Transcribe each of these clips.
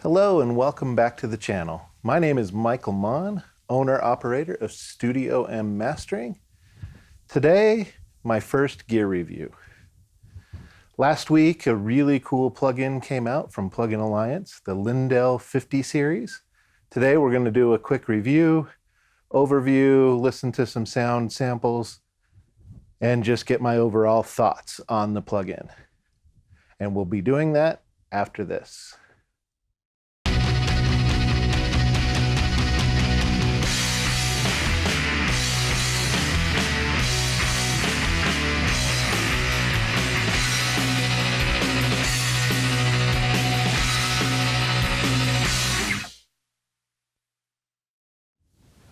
Hello and welcome back to the channel. My name is Michael Mon, owner-operator of Studio M Mastering. Today, my first gear review. Last week, a really cool plugin came out from Plugin Alliance, the Lindell 50 series. Today, we're going to do a quick review, overview, listen to some sound samples, and just get my overall thoughts on the plugin. And we'll be doing that after this.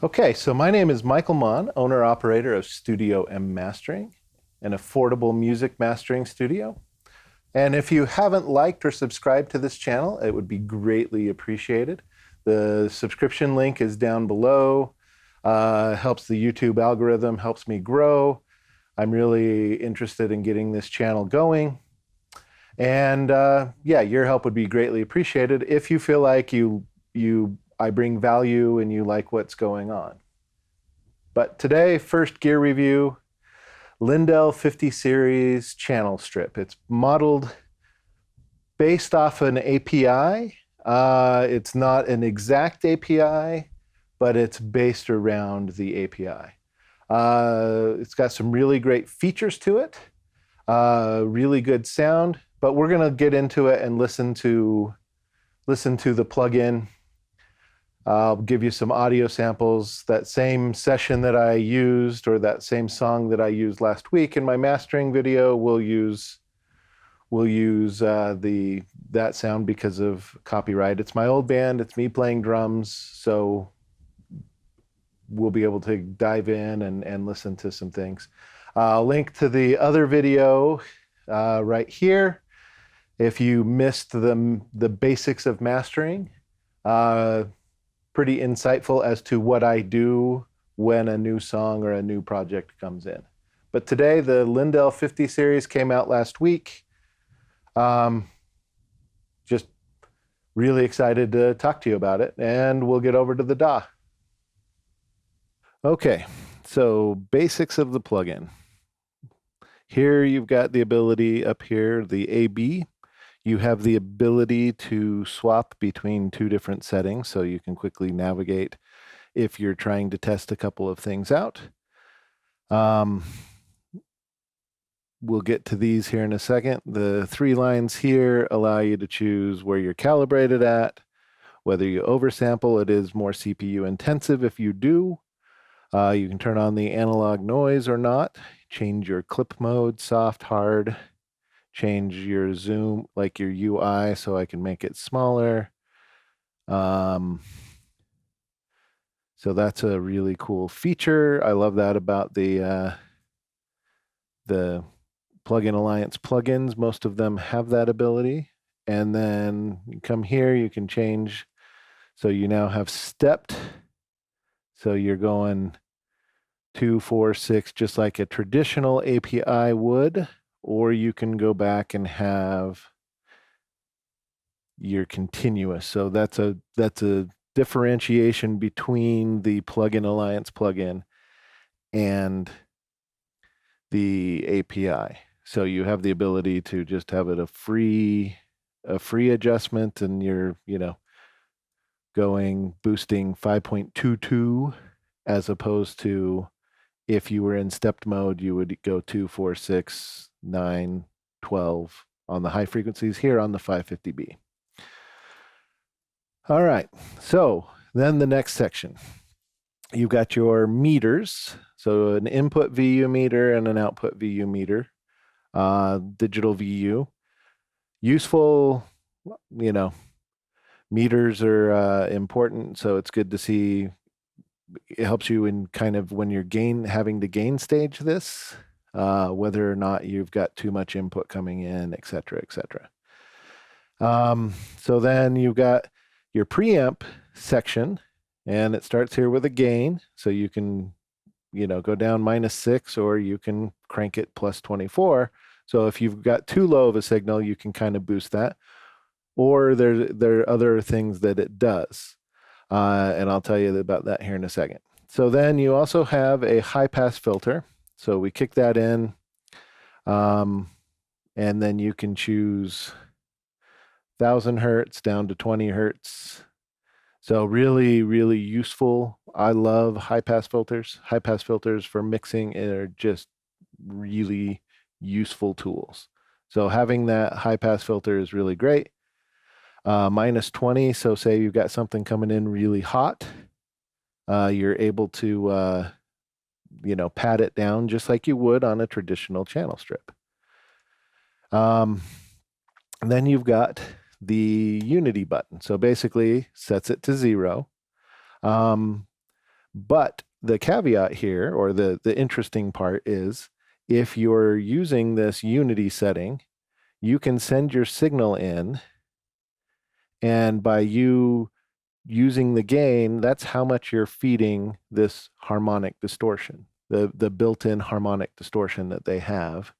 Okay, so my name is Michael Mon, owner-operator of Studio M Mastering, an affordable music mastering studio. And if you haven't liked or subscribed to this channel, it would be greatly appreciated. The subscription link is down below. Helps the YouTube algorithm, helps me grow. I'm really interested in getting this channel going. And yeah, your help would be greatly appreciated if you feel like I bring value and you like what's going on. But today, first gear review, Lindell 50 series channel strip. It's modeled based off an API. It's not an exact API, but it's based around the API. It's got some really great features to it, really good sound, but we're gonna get into it and listen to the plugin. I'll give you some audio samples. That same session that I used, or that same song that I used last week in my mastering video, we'll use that sound because of copyright. It's my old band, it's me playing drums, so we'll be able to dive in and listen to some things. I'll link to the other video right here. If you missed the basics of mastering, pretty insightful as to what I do when a new song or a new project comes in. But today, the Lindell 50 series came out last week. Just really excited to talk to you about it, and we'll get over to the DAW. Okay, so basics of the plugin. Here you've got the ability up here, the AB. You have the ability to swap between two different settings, so you can quickly navigate if you're trying to test a couple of things out. We'll get to these here in a second. The three lines here allow you to choose where you're calibrated at, whether you oversample. It is more CPU intensive if you do. You can turn on the analog noise or not, change your clip mode, soft, hard, change your zoom, like your UI, so I can make it smaller. So that's a really cool feature. I love that about the Plugin Alliance plugins. Most of them have that ability. And then you come here, you can change. So you now have stepped. So you're going 2, 4, 6, just like a traditional API would. Or you can go back and have your continuous. So that's a differentiation between the Plugin Alliance plugin and the API. So you have the ability to just have it a free adjustment, and you're boosting 5.22 as opposed to if you were in stepped mode, you would go 2, 4, 6, 9, 12 on the high frequencies, here on the 550B. All right, so then the next section. You've got your meters, so an input VU meter and an output VU meter, digital VU. Useful, meters are important, so it's good to see. It helps you in kind of when you're having to gain stage this, whether or not you've got too much input coming in, et cetera, et cetera. So then you've got your preamp section, and it starts here with a gain. So you can, go down -6, or you can crank it +24. So if you've got too low of a signal, you can kind of boost that. or there are other things that it does. And I'll tell you about that here in a second. So then you also have a high pass filter. So we kick that in, and then you can choose 1,000 hertz down to 20 hertz. So really, really useful. I love high pass filters. High pass filters for mixing are just really useful tools. So having that high pass filter is really great. Minus 20, so say you've got something coming in really hot, you're able to pat it down just like you would on a traditional channel strip. And then you've got the Unity button. So basically sets it to 0. But the caveat here, or the interesting part is, if you're using this Unity setting, you can send your signal in, and by you using the gain, that's how much you're feeding this harmonic distortion, the built-in harmonic distortion that they have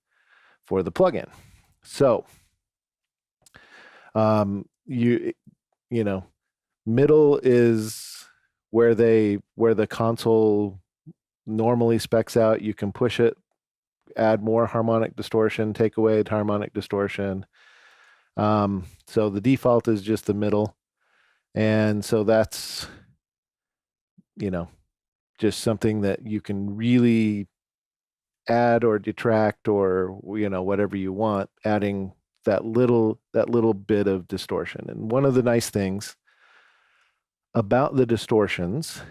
for the plugin. So you know, middle is where the console normally specs out. You can push it, add more harmonic distortion, take away the harmonic distortion. So the default is just the middle. And so that's, just something that you can really add or detract, or, whatever you want, adding that little bit of distortion. And one of the nice things about the distortions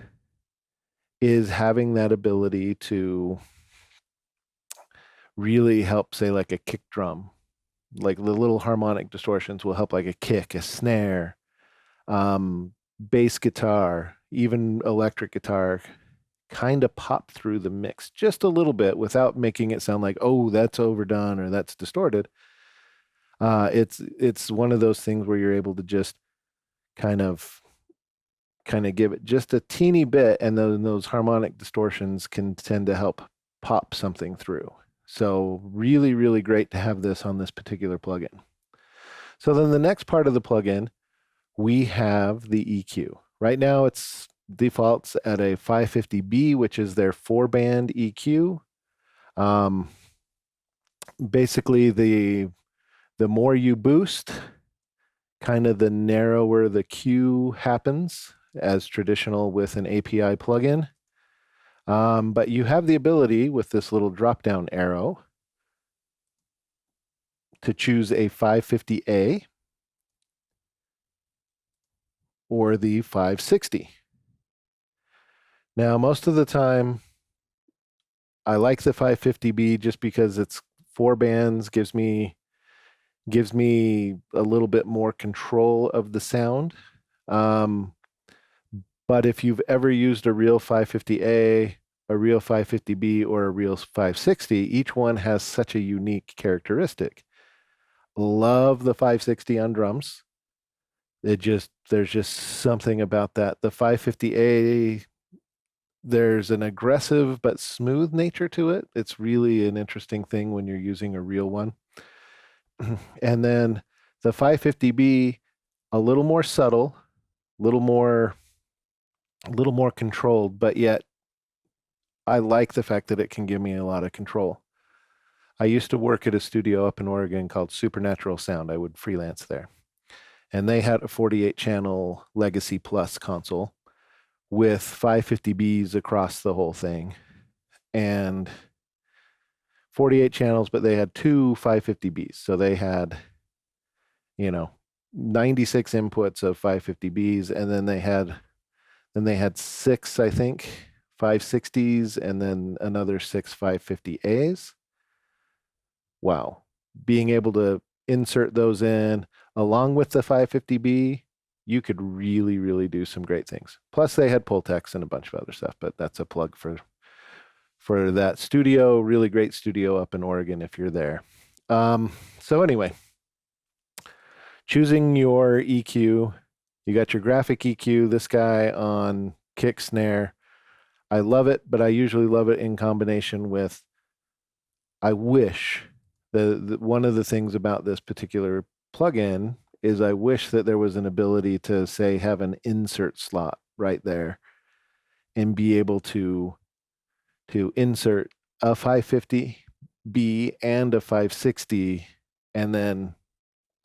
is having that ability to really help, say, like a kick drum. Like the little harmonic distortions will help, like a kick, a snare, bass guitar, even electric guitar, kind of pop through the mix just a little bit without making it sound like, oh, that's overdone or that's distorted. It's one of those things where you're able to just kind of give it just a teeny bit, and those harmonic distortions can tend to help pop something through. So really, really great to have this on this particular plugin. So then the next part of the plugin, we have the EQ. Right now it's defaults at a 550B, which is their 4-band EQ. Basically, the more you boost, kind of the narrower the Q happens, as traditional with an API plugin. But you have the ability with this little drop-down arrow to choose a 550A or the 560. Now, most of the time, I like the 550B just because it's 4 bands, gives me a little bit more control of the sound. But if you've ever used a real 550A, a real 550B, or a real 560, each one has such a unique characteristic. Love the 560 on drums. There's just something about that. The 550A, there's an aggressive but smooth nature to it. It's really an interesting thing when you're using a real one. And then the 550B, a little more subtle, a little more controlled, but yet I like the fact that it can give me a lot of control. I used to work at a studio up in Oregon called Supernatural Sound. I would freelance there. And they had a 48-channel Legacy Plus console with 550Bs across the whole thing. And 48 channels, but they had 2 550Bs. So they had, 96 inputs of 550Bs, and then they had 6, I think, 560s, and then another 6 550As. Wow. Being able to insert those in along with the 550B, you could really, really do some great things. Plus they had Pultex and a bunch of other stuff, but that's a plug for that studio. Really great studio up in Oregon if you're there. So anyway, choosing your EQ, you got your graphic EQ, this guy on kick snare. I love it, but I usually love it in combination with, I wish, one of the things about this particular plugin is I wish that there was an ability to, say, have an insert slot right there and be able to insert a 550B and a 560, and then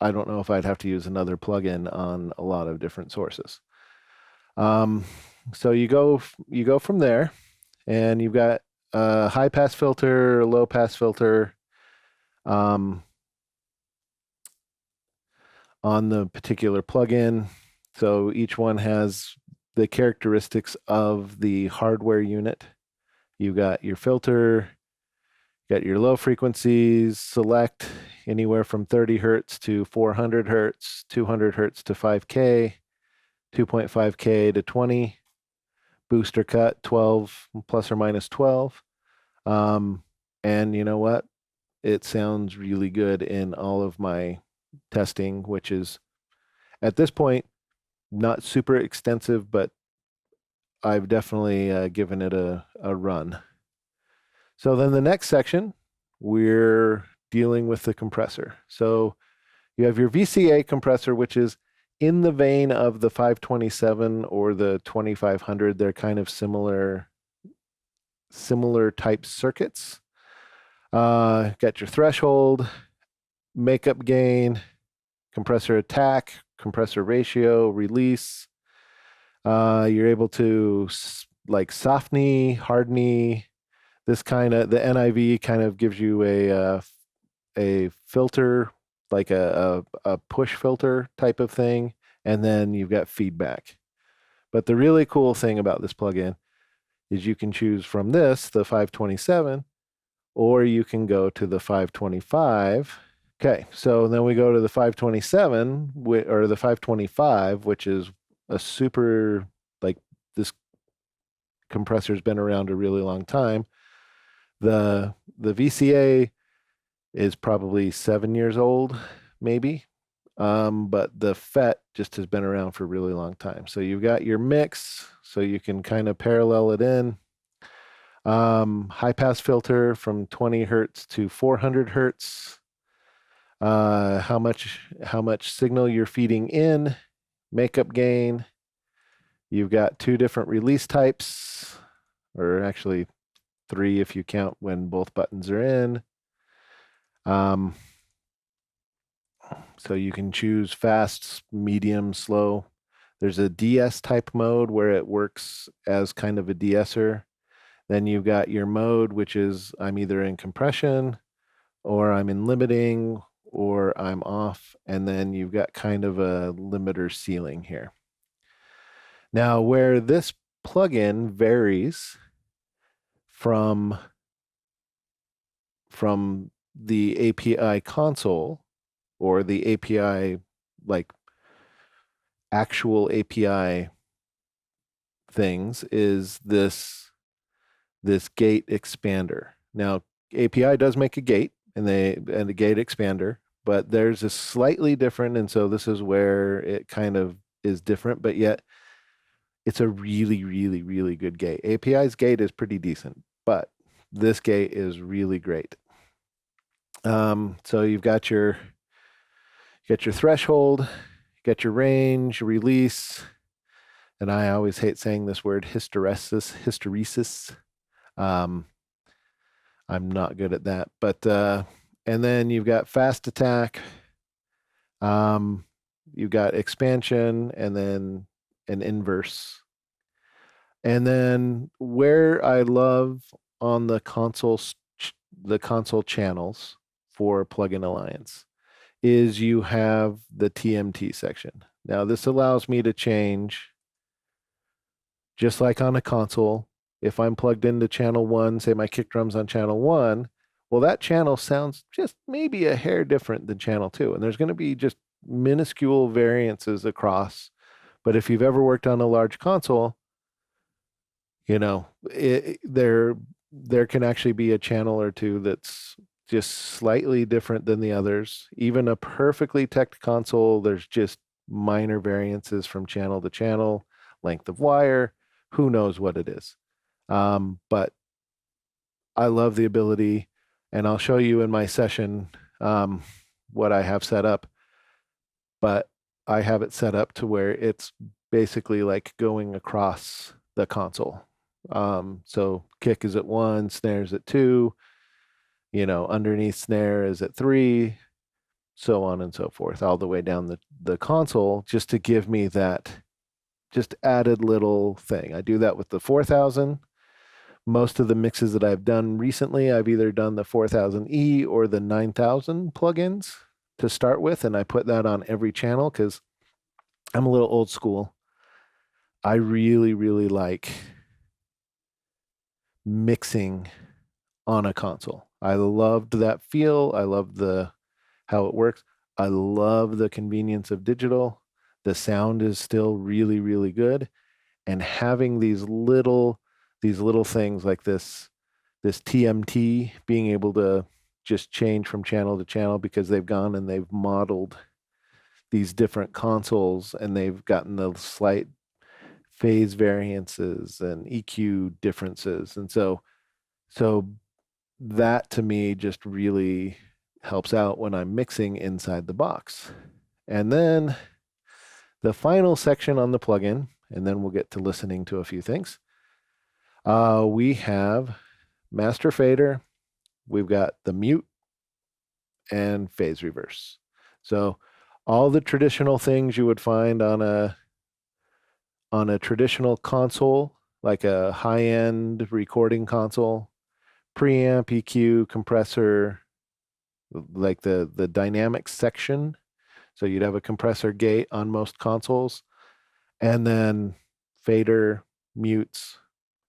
I don't know if I'd have to use another plugin on a lot of different sources. So you go from there, and you've got a high pass filter, a low pass filter on the particular plugin. So each one has the characteristics of the hardware unit. You got your filter, got your low frequencies, select anywhere from 30 hertz to 400 hertz, 200 hertz to 5K, 2.5K to 20, booster cut 12 plus or minus 12. And you know what? It sounds really good in all of my testing, which is at this point not super extensive, but I've definitely given it a run. So then the next section, we're dealing with the compressor. So you have your VCA compressor, which is in the vein of the 527 or the 2500. They're kind of similar type circuits. Got your threshold, makeup gain, compressor attack, compressor ratio, release. You're able to like soft knee, hard knee. This kind of, the NIV kind of gives you a filter, like a push filter type of thing, and then you've got feedback. But the really cool thing about this plugin is you can choose from this, the 527, or you can go to the 525. Okay, so then we go to the 527, or the 525, which is a super, like, this compressor's been around a really long time. The VCA is probably 7 years old, maybe. But the FET just has been around for a really long time. So you've got your mix, so you can kind of parallel it in. High pass filter from 20 hertz to 400 hertz. How much signal you're feeding in, makeup gain. You've got 2 different release types, or actually 3 if you count when both buttons are in. So you can choose fast, medium, slow. There's a DS type mode where it works as kind of a de-esser. Then you've got your mode, which is I'm either in compression, or I'm in limiting, or I'm off. And then you've got kind of a limiter ceiling here. Now, where this plugin varies from the API console, or the API, like actual API things, is this gate expander. Now, API does make a gate and a gate expander, but there's a slightly different, and so this is where it kind of is different, but yet it's a really, really, really good gate. API's gate is pretty decent, but this gate is really great. So you've got your threshold, you got your range, release, and I always hate saying this word, hysteresis. I'm not good at that, but and then you've got fast attack, you've got expansion, and then an inverse. And then where I love on the console channels for Plugin Alliance is you have the TMT section. Now this allows me to change, just like on a console, if I'm plugged into channel 1, say my kick drum's on channel 1, well, that channel sounds just maybe a hair different than channel 2. And there's going to be just minuscule variances across. But if you've ever worked on a large console, you know, there can actually be a channel or two that's just slightly different than the others. Even a perfectly teched console, there's just minor variances from channel to channel, length of wire, who knows what it is. But I love the ability, and I'll show you in my session what I have set up. but I have it set up to where it's basically like going across the console. So kick is at 1, snares at 2, underneath snare is at 3, so on and so forth, all the way down the console, just to give me that just added little thing. I do that with the 4000. Most of the mixes that I've done recently, I've either done the 4000E or the 9000 plugins to start with, and I put that on every channel because I'm a little old school. I really, really like mixing on a console. I loved that feel. I love how it works. I love the convenience of digital. The sound is still really, really good. And having these little things like this TMT, being able to just change from channel to channel because they've gone and they've modeled these different consoles and they've gotten the slight phase variances and EQ differences. And so that to me just really helps out when I'm mixing inside the box. And then the final section on the plugin, and then we'll get to listening to a few things. We have master fader, we've got the mute, and phase reverse. So all the traditional things you would find on a traditional console, like a high-end recording console, preamp, EQ, compressor, like the dynamic section. So you'd have a compressor gate on most consoles, and then fader, mutes,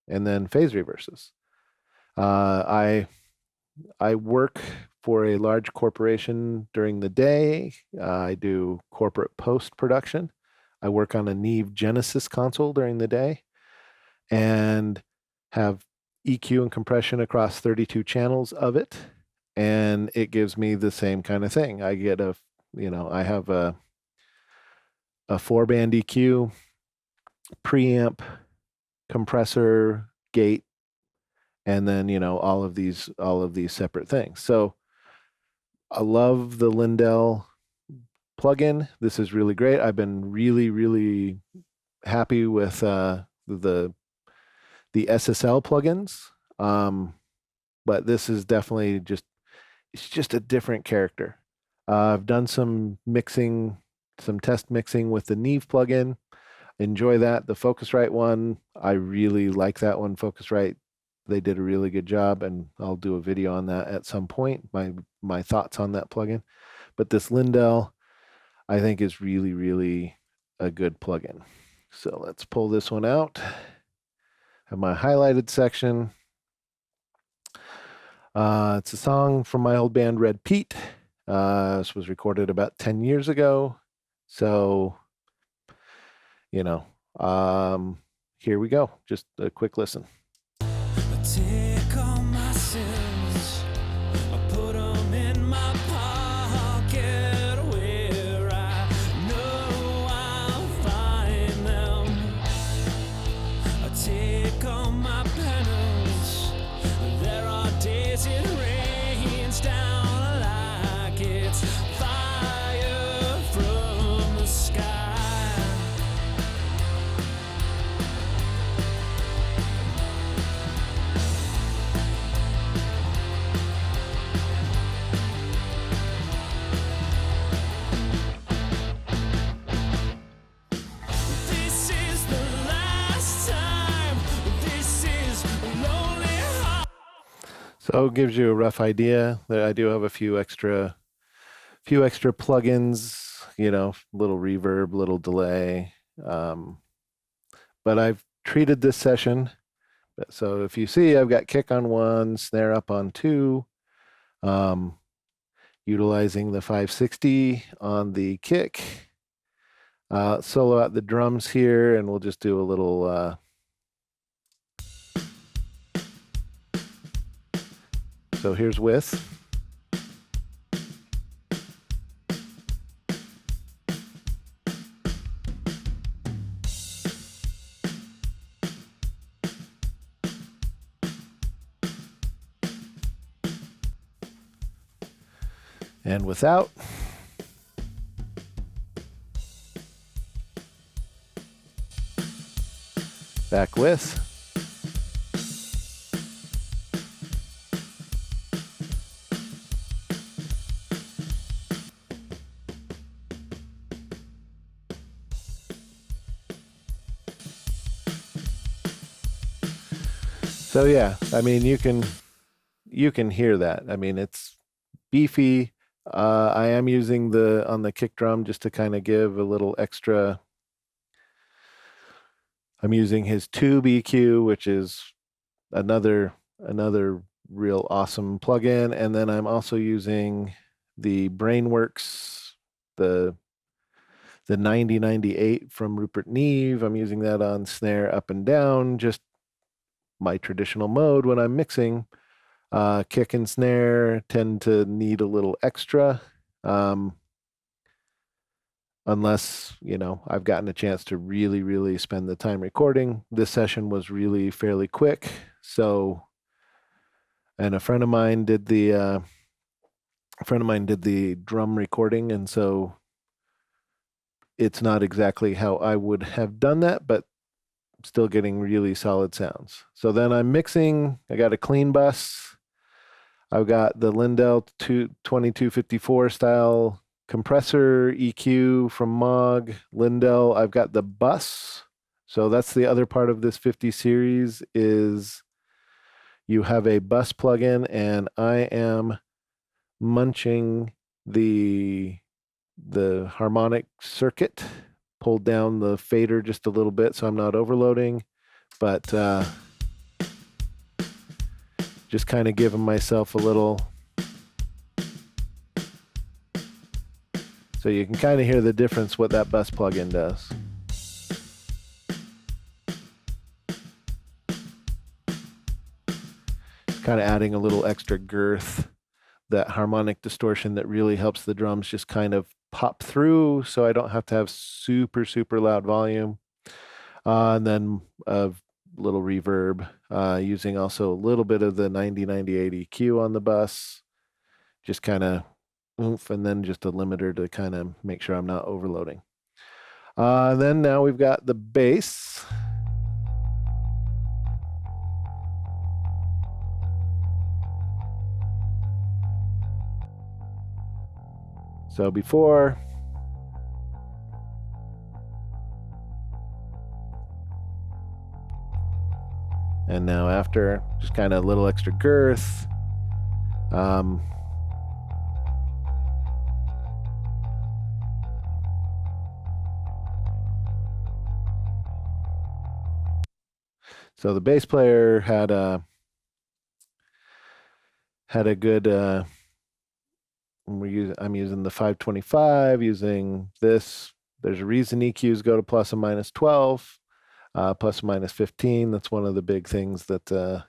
and then phase reverses. I work for a large corporation during the day. I do corporate post-production. I work on a Neve Genesis console during the day and have EQ and compression across 32 channels of it. And it gives me the same kind of thing. I get I have a 4-band EQ, preamp, compressor, gate, and then, all of these separate things. So I love the Lindell plugin. This is really great. I've been really, really happy with the SSL plugins. But this is definitely it's just a different character. I've done some test mixing with the Neve plugin. Enjoy that. The Focusrite one, I really like that one. Focusrite, they did a really good job, and I'll do a video on that at some point, my thoughts on that plugin. But this Lindell, I think, is really, really a good plugin. So let's pull this one out. Have my highlighted section. It's a song from my old band Red Pete. This was recorded about 10 years ago. So, here we go. Just a quick listen. Take all my sins, I put them in my pocket where I know I'll find them. I take all my penance, there are days it rains down like it's fire from the sky. So it gives you a rough idea that I do have a few extra plugins, little reverb, little delay. But I've treated this session. So if you see, I've got kick on 1, snare up on 2, utilizing the 560 on the kick, solo out the drums here, and we'll just do a little so here's with. And without. back with. So yeah, I mean, you can hear that. I mean, it's beefy. I am using on the kick drum just to kind of give a little extra. I'm using his tube EQ, which is another real awesome plugin, and then I'm also using the Brainworks, the 9098 from Rupert Neve. I'm using that on snare up and down, just my traditional mode when I'm mixing. Kick and snare tend to need a little extra, unless, I've gotten a chance to really, really spend the time recording. This session was really fairly quick. So, and a friend of mine did the drum recording, and so it's not exactly how I would have done that, but still getting really solid sounds. So then I'm mixing. I got a clean bus. I've got the Lindell 2254 style compressor EQ from Moog. Lindell, I've got the bus. So that's the other part of this 50 series is you have a bus plugin, and I am munching the harmonic circuit, pulled down the fader just a little bit so I'm not overloading, but just kind of giving myself a little, so you can kind of hear the difference what that bus plugin does. Kind of adding a little extra girth, that harmonic distortion that really helps the drums just kind of pop through, so I don't have to have super, super loud volume. And then a little reverb, using also a little bit of the 9098 EQ on the bus, just kind of oomph, and then just a limiter to kind of make sure I'm not overloading. Then now we've got the bass. So before, and now after, just kind of a little extra girth. So the bass player had a good. I'm using the 525, using this. There's a reason EQs go to plus and minus 12, plus and minus 15. That's one of the big things that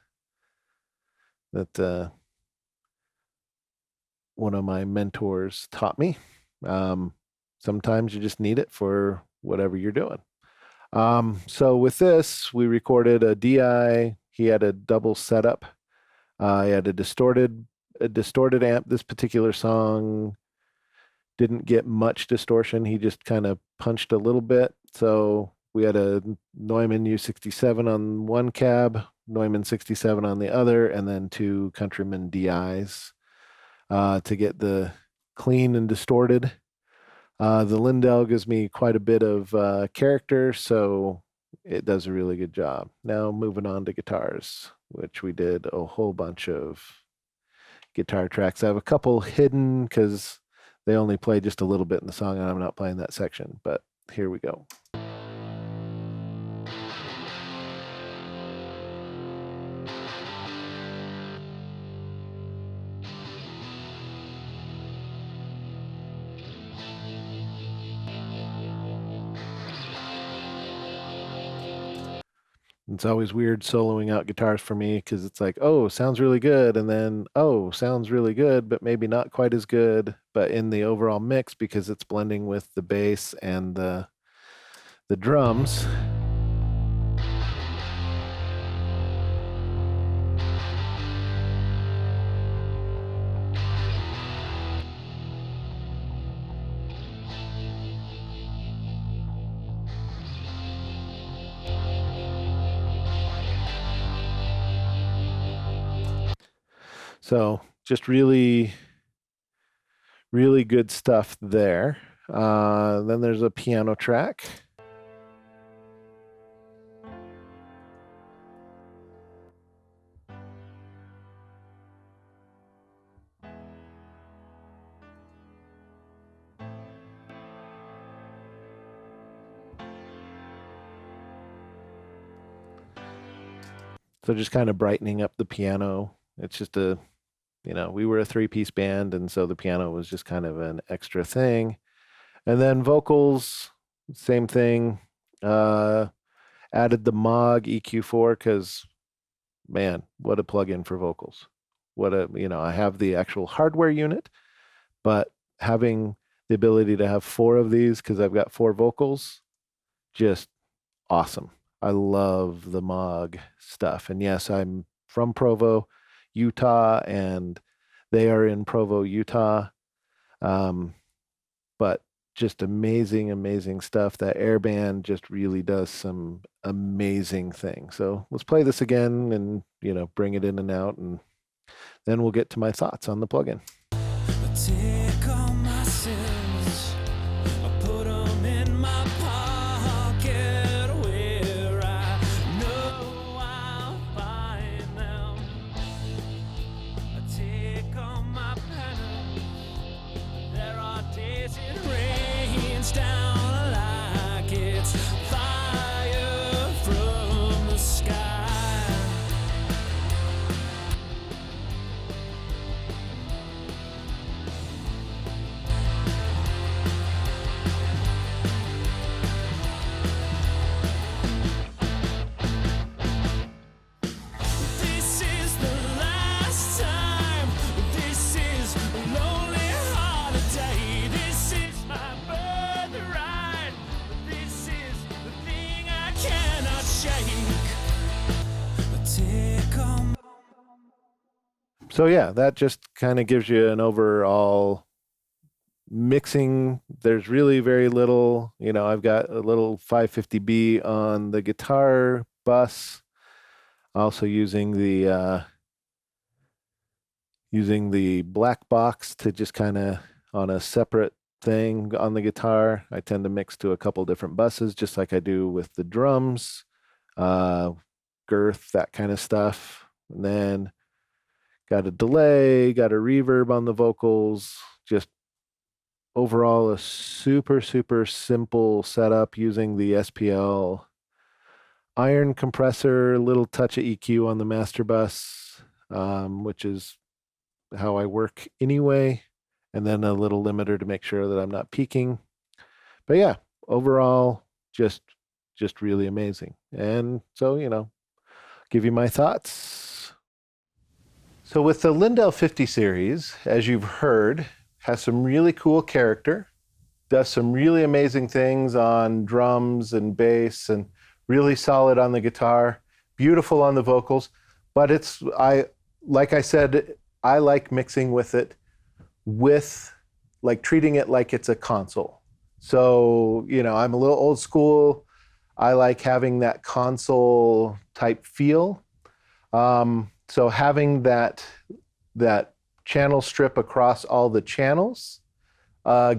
one of my mentors taught me. Sometimes you just need it for whatever you're doing. So with this, we recorded a DI. He had a double setup. He had a distorted amp. This particular song didn't get much distortion. He just kind of punched a little bit. So we had a Neumann U67 on one cab, Neumann 67 on the other, and then two Countryman DIs to get the clean and distorted. The Lindell gives me quite a bit of character, so it does a really good job. Now moving on to guitars, which we did a whole bunch of guitar tracks. I have a couple hidden because they only play just a little bit in the song, and I'm not playing that section, but here we go. It's always weird soloing out guitars for me because it's like, oh, sounds really good, and then, oh, sounds really good, but maybe not quite as good. But in the overall mix, because it's blending with the bass and the drums, So just really, really good stuff there. Then there's a piano track. So just kind of brightening up the piano. It's just we were a three-piece band, and so the piano was just kind of an extra thing. And then vocals, same thing. Added the Moog EQ4 because, man, what a plugin for vocals. I have the actual hardware unit, but having the ability to have four of these because I've got four vocals, just awesome. I love the Moog stuff. And yes, I'm from Provo, Utah, and they are in Provo, Utah. But just amazing, amazing stuff. That Airband just really does some amazing things. So let's play this again and, bring it in and out, and then we'll get to my thoughts on the plugin. Take all my sins, I put them in my pocket where I know I'll find them. I take all my penance, there are days it rains down like it's fire from the sky. So yeah, that just kind of gives you an overall mixing. There's really very little, I've got a little 550B on the guitar bus, also using the black box to just kind of on a separate thing on the guitar. I tend to mix to a couple different buses, just like I do with the drums, girth, that kind of stuff. And then got a delay, got a reverb on the vocals, just overall a super, super simple setup using the SPL iron compressor, little touch of EQ on the master bus, which is how I work anyway, and then a little limiter to make sure that I'm not peaking. But yeah, overall, just really amazing. And so, give you my thoughts. So with the Lindell 50 series, as you've heard, has some really cool character, does some really amazing things on drums and bass, and really solid on the guitar, beautiful on the vocals. But like I said, I like mixing with it with, like, treating it like it's a console. So, I'm a little old school. I like having that console type feel. So having that channel strip across all the channels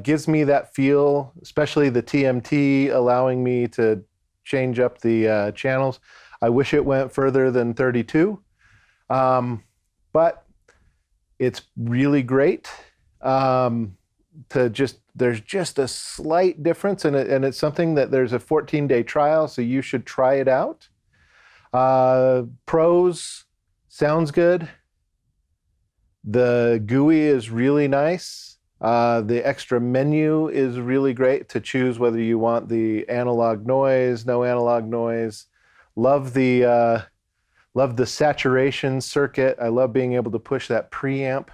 gives me that feel, especially the TMT allowing me to change up the channels. I wish it went further than 32, but it's really great. There's just a slight difference, and it's something that there's a 14-day trial, so you should try it out. Pros, sounds good. The GUI is really nice. The extra menu is really great to choose whether you want the analog noise, no analog noise. Love the saturation circuit. I love being able to push that preamp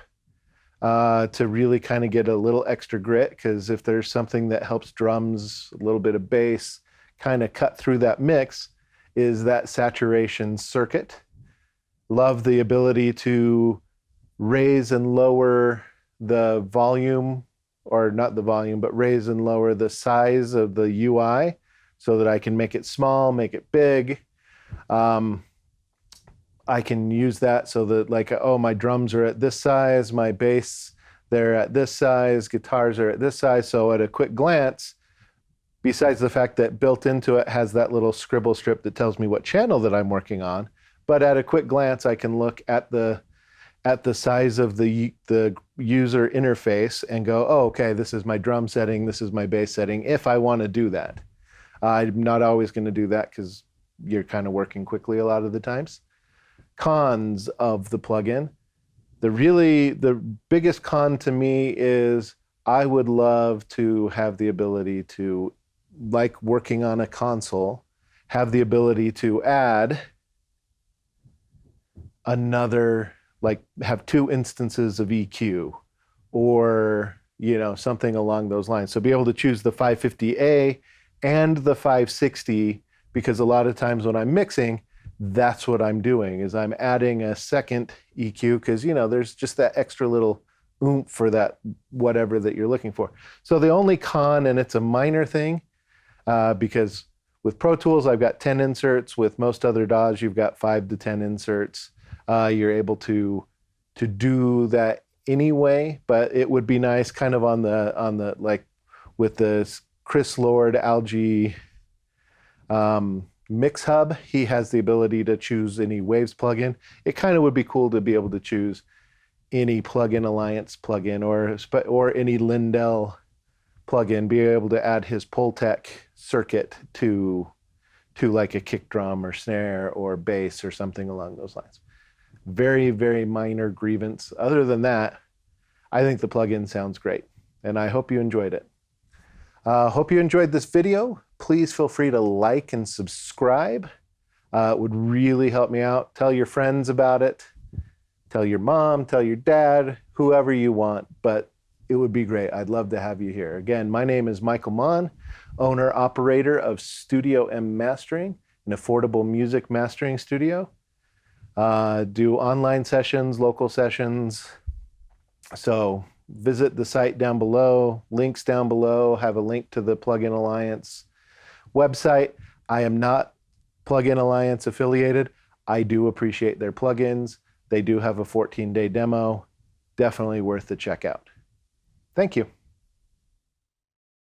to really kind of get a little extra grit, because if there's something that helps drums, a little bit of bass, kind of cut through that mix, is that saturation circuit. Love the ability to raise and lower the volume, or not the volume, but raise and lower the size of the UI so that I can make it small, make it big. I I can use that so that like, oh, my drums are at this size, my bass, they're at this size, guitars are at this size. So at a quick glance, besides the fact that built into it has that little scribble strip that tells me what channel that I'm working on, but at a quick glance, I can look at the size of the user interface and go, oh, okay, this is my drum setting, this is my bass setting, if I want to do that. I'm not always going to do that because you're kind of working quickly a lot of the times. Cons of the plugin. The biggest con to me is I would love to have the ability to, like working on a console, have the ability to add another, like have two instances of EQ or, something along those lines. So be able to choose the 550A and the 560, because a lot of times when I'm mixing, that's what I'm doing, is I'm adding a second EQ because, there's just that extra little oomph for that whatever that you're looking for. So the only con, and it's a minor thing, because with Pro Tools, I've got 10 inserts. With most other DAWs, you've got 5 to 10 inserts. You're able to do that anyway, but it would be nice kind of on the like with the Chris Lord Algae Mix Hub, he has the ability to choose any Waves plugin. It kind of would be cool to be able to choose any Plugin Alliance plugin or any Lindell plugin, be able to add his Pultec circuit to like a kick drum or snare or bass or something along those lines. Very, very minor grievance. Other than that, I think the plugin sounds great, and I hope you enjoyed it. Hope you enjoyed this video. Please feel free to like and subscribe. It would really help me out. Tell your friends about it. Tell your mom, tell your dad, whoever you want, but it would be great. I'd love to have you here. Again, my name is Michael Mon, owner, operator of Studio M Mastering, an affordable music mastering studio. Do online sessions, local sessions. So visit the site down below, links down below, have a link to the Plugin Alliance website. I am not Plugin Alliance affiliated. I do appreciate their plugins. They do have a 14-day demo. Definitely worth the checkout. Thank you.